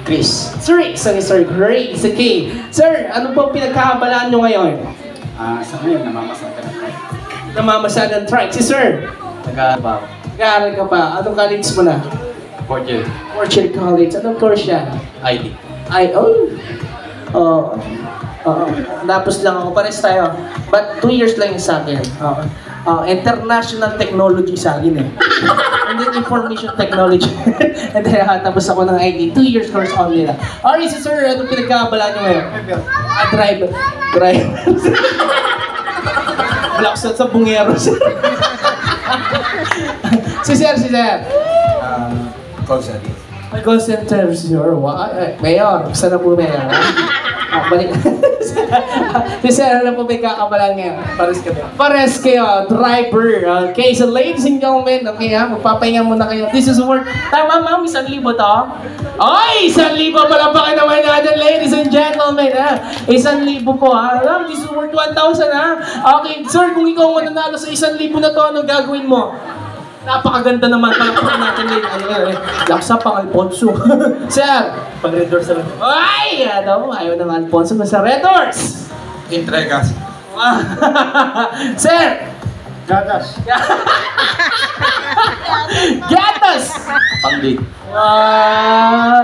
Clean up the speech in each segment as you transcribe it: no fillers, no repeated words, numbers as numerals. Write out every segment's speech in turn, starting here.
Chris. Sir, Sir Grace. Okay. Sir, ano po pinagkakabalaan nyo ngayon? Sa ngayon, namamasada na tayo. Namamasada ng trike. Si Sir? Nag-aaral. Nag-aaral ka pa. Anong college mo na? Fourth year. Fourth year college. Anong course yan? ID. Tapos lang ako. Pares tayo. But 2 years lang yung sa akin. International technology sa akin eh. And then information technology. And then tapos ako ng ID. 2 years course only lang. Alright, si Sir, anong pinagkakabalaan nyo ngayon? Driver. Blackshot sa bungero, Sir. Si Sir. Call center. Call center, Sir. Mayor, saan na po Mayor? Balik. Si Sir, ano po may kakabalaan ngayon? Pares kayo, driver. Okay, so ladies and gentlemen, okay ha, magpapahinga muna kayo. This is work. Tama ma'am, 1,000 to? Ay, 1,000 pala pa kayo naman natin, ladies and gentlemen ha. 1,000 po ha. Alam, this is worth 1,000 ha. Okay, sir, kung ikaw mananalo sa 1,000 na to, ano gagawin mo? Napakaganda naman palakpakan natin ngayon. Laksa pang Alfonso. Sir! Pag Red Doors naman. Ay! Ayaw ng Alfonso na sa Red Doors! Entregas. Sir! Gatas. Gatas! Pang-big.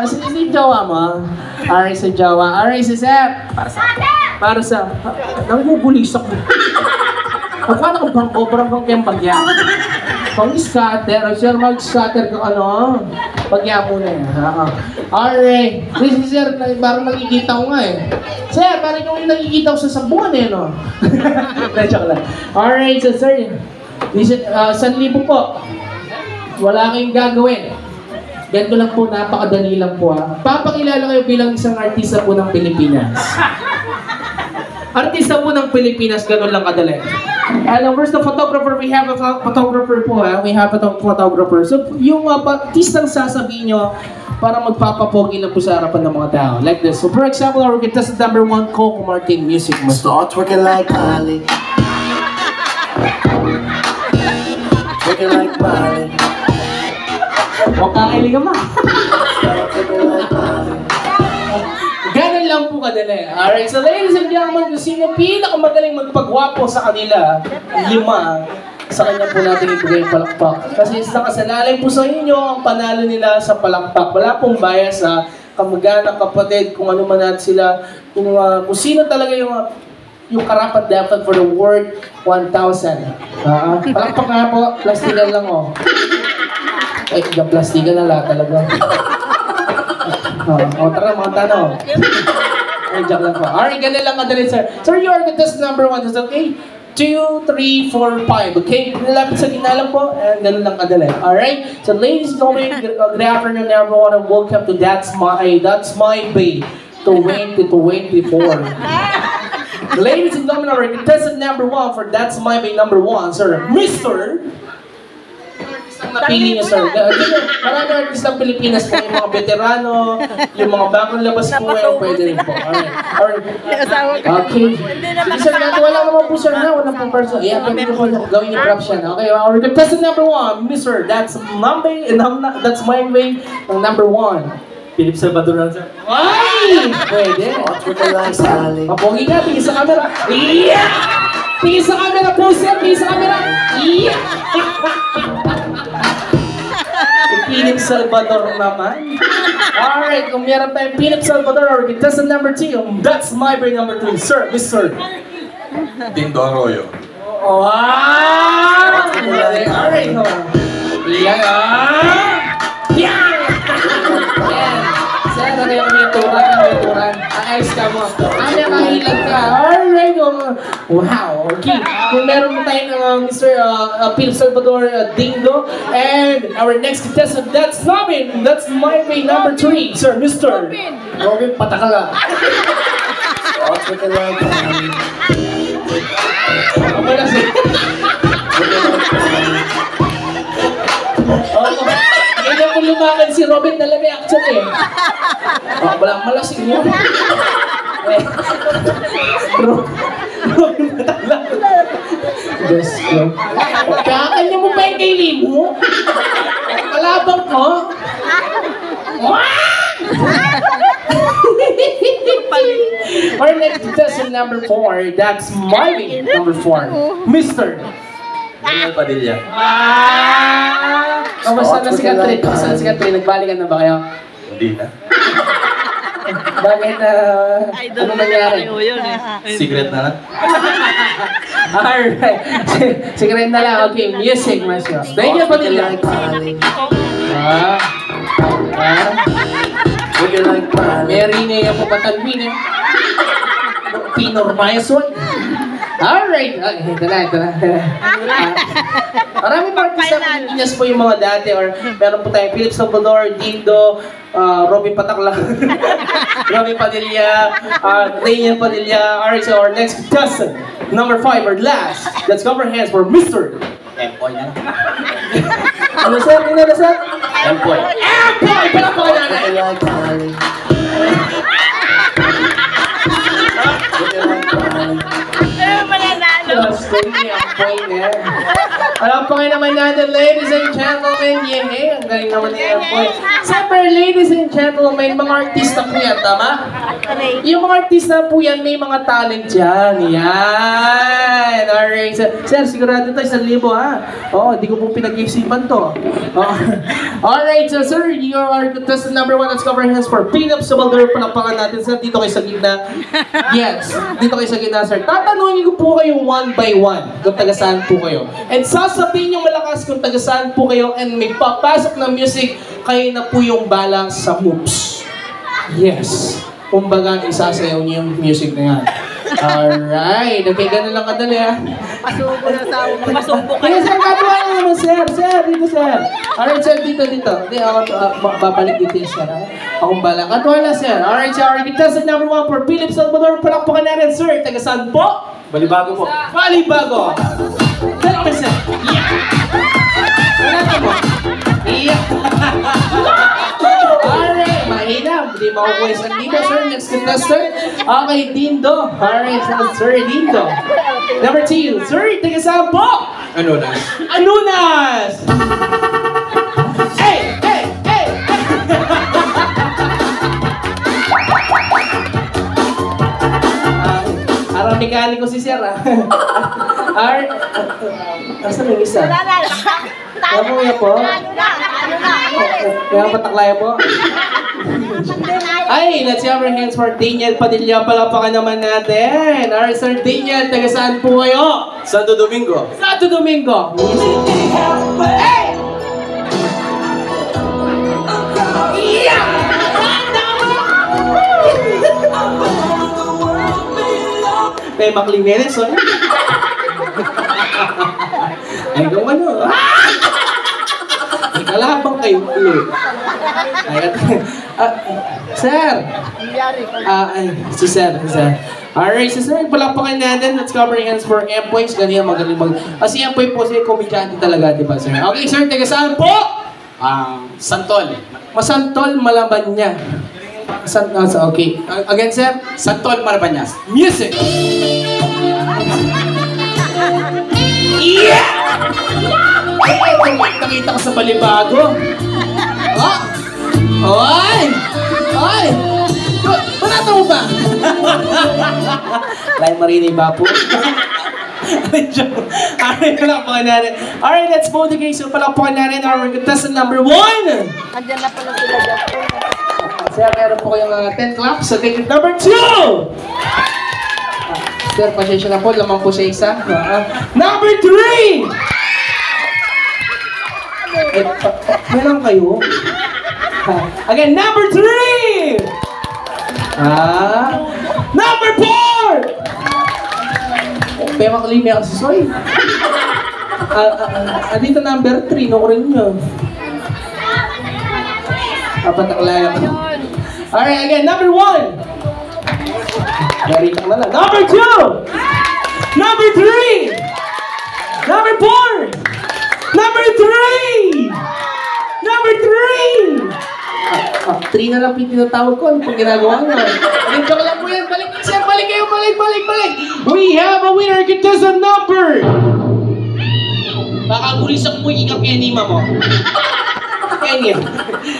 Si Jawa mo? Aray sa Jawa. Aray si Sir! Para sa... Nanggugulisak mo. Paano kung pang-obrang kang kayang bagya? Pang-scatter. Sir, mag-scatter ka bagya muna yan. Alright. This is Sir, parang nakikita ko nga eh. Sir, parang yung nakikita ko sa sabungan eh, no? Joke lang. Alright, so Sir, 1,000 po. Wala kayong gagawin. Ganito lang po, napakadali lang po ha. Papakilala kayo bilang isang artista po ng Pilipinas. Artista po ng Pilipinas, ganun lang kadali. And where's the photographer? We have a photographer po ha. We have a photographer. So yung artistang sasabihin nyo para magpapapogi na po sa harapan ng mga tao. Like this. So for example, our contestant number 1, Coco Martin, music mo. Start working like Miley. Working like Miley. Huwag kakailig ka ma. Ganun lang po kadali. Alright, so ladies and gentlemen, kung sino pinakamagaling magpagwapo sa kanila, 5, sa kanya po natin ibigay yung palakpak. Kasi nakasalalay po sa inyo ang panalo nila sa palakpak. Wala pong bias sa kamag-anak, kapatid, kung ano man natin sila, kung sino talaga yung karapat dapat for the word 1,000. Palakpak nga po, plastikan lang Ay, plastikan na lahat talaga. Tara, mga tanong. Ay, joke lang po. Alright, ganun lang kadali, sir. Sir, you are contestant number 1. That's okay? 2, 3, 4, 5. Okay? Nalapit sa gina lang po. And ganun lang kadali. Alright? So, ladies and gentlemen, good afternoon, everyone, and welcome to That's My Bay 2024. Ladies and gentlemen, our contestant number 1 for That's My Bay number 1, sir, Mr. Napili niyo, sir. Marami artist ng Pilipinas po, yung mga veterano, yung mga bagong labas po, pwede rin po. Alright. Okay. Sir, wala naman po, sir, na. Wala pong person. Yeah, pwede po gawin yung props yan. Okay, our contestant number 1, Mr. That's My Way, number 1. Philip Salvador, sir. Ay! Pwede. Mapogi ka, tingin sa camera. Yeah! Tingin sa camera po, sir. Tingin sa camera. Yeah! Philip Salvador naman. Alright, kung meron tayong Philip Salvador, or contestant number 2, That's My Way number 3, sir, Mr. Dindo Arroyo. Wow! Alright, yan Yan! Sir, ano yung may turan? Ayos ka mo. Ano yung kahilag ka? Alright, wow, okay. Kung meron mo tayong Mr. Philip Salvador Dingo, and our next contestant, that's Robin. That's My Way number 3, sir, Mr. Robin Patakala. Start working like Miley. Malasig. Ganyan kung lumakan si Robin talaga actually eh. Walang malasig mo. Robin Patakala. Diyos ko. Kakanya mo pa yung kaili mo? Kalabang ko? Our next contestant, number 4, that's Marvin, number 4. Mr. Daniel Padilla. Kamusta na si Catherine? Kamusta na si Catherine? Nagbalikan na ba kayo? Hindi na. Bakit ano nangyari? Secret na lang. Alright. Secret na lang. Okay, music, Masyo. Daniel Padilla. Like Molly. Would you like Molly? Mary niya po patalwin eh. Pinormayason. Alright. Ito na. Marami pa artista sa Pilipinas po yung mga dati or meron po tayong Philip Salvador, Dindo, Robin Patakla, Robin Padilla, Daniel Padilla. Alright, so our next contestant, number 5 or last. Let's cover hands for Mr. Empoy na lang. Ano sir? Ano na sir? Empoy. Empoy! Palapakan Would natin! you like Molly? Would you like Molly? Alam po kayo naman natin, ladies and gentlemen, yehey, ang galing naman niya po. Siyempre, ladies and gentlemen, mga artista po yan, tama? Yung mga artista po yan, may mga talent dyan. Yan. Alright. Sir, sigurado ito, 1,000 ha? Oo, di ko po pinag-isipan to. Alright, so sir, you are contestant number 1. Let's cover hands for Philip Salvador. Palakpakan natin, sir. Dito kayo sa gitna. Yes, dito kayo sa gitna, sir. Tatanungin ko po kayo one by one kung taga saan po kayo. And sasabihin yung malakas kung taga saan po kayo and may papasok na music, kayo na po yung bala sa moves. Yes. Kumbaga, isasayaw niyo yung music na yan. Alright. Okay, ganun lang kadali ha. Masumbo ka. Kaya sir, katuwa na naman sir. Sir, dito sir. Alright sir, dito. Hindi, ako babalik dito siya ha. Akong bala. Katuwa na sir. Alright sir, alright. Contestant number 1 for Philip Salvador. Palakpakan na rin sir. Taga saan po? Balibago po. Balibago. Dalawa sir. Yeah. Ano mo? Yeah. Alright, mahina. Hindi makukuha sa dito, sir. Next contestant. Okay, Dindo. Alright, so, sir, Dindo. Number 2, sir, taga saan po? Ano na? Anunas! Hey! Hey! Hey! Parang mekaniko si sir, ah. Asa na yung isa? Ano mo yan po? Kaya pataklaya po? Ay, let's have our hands for Daniel Padilla. Palapakan naman natin. Alright, Sir Daniel, taga saan po kayo? Santo Domingo. Santo Domingo. Hey! Yeah! May Macling Nelson. Ay, kung ano. Ay, kalabang kayo ulo. Sir! Si Sir. Alright, si Sir, palakpakan natin. Let's cover hands for Empoy. Ganyan, magaling mag... Si Empoy po, si komedyante talaga, di ba, Sir? Okay, Sir, taga saan po? Santol. Masantol, Malaban niya. Okay. Again, Sir? Santol, Marabañas. Music! Yeah! Ay, nakita ko sa Balibago. Oh! Oy! Oy! Panata mo ba? Lai Marini ba po? Alright, palakpakan natin. Alright, let's vote again. So, palakpakan natin our contestant number 1! Andiyan na pala sila dyan. Sir, meron po kayong 10 claps. So, ticket number 2! Sir, pasensya na po. Lamang po sa isa. Number 3! Meron kayo? Again, number 3! Number 4! Pero makalimi ako si Soy. Dito number 3, no rin nyo. Pataklaya ko. Alright, again, number 1! Very na lang. Number 2! Number 3! Number 4! Number 3! Number 3! 3 na lang pinatawag ko. Ano pong ginagawa nyo? Joke lang po yan. Balik, sir. Balik kayo. Balik. We have a winner contestant number! Baka gulisak mo ikap kaya nima mo. Kanya.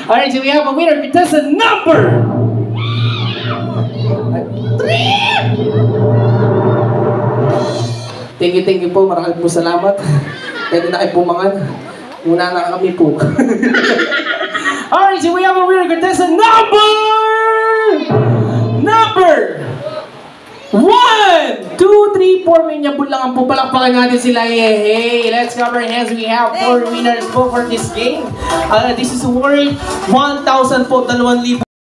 Alright, so we have a winner contestant number! Thank you po. Maraming po salamat. Pwede na kayo pumangan. Muna na kami po. Alright, so we have a winner contestant number 1, 2, 3, 4. May nyabulangan po. Palakpakan natin sila. Hey, let's cover our hands. We have 4 winners po for this game. This is worth 1,000 po, 2,000.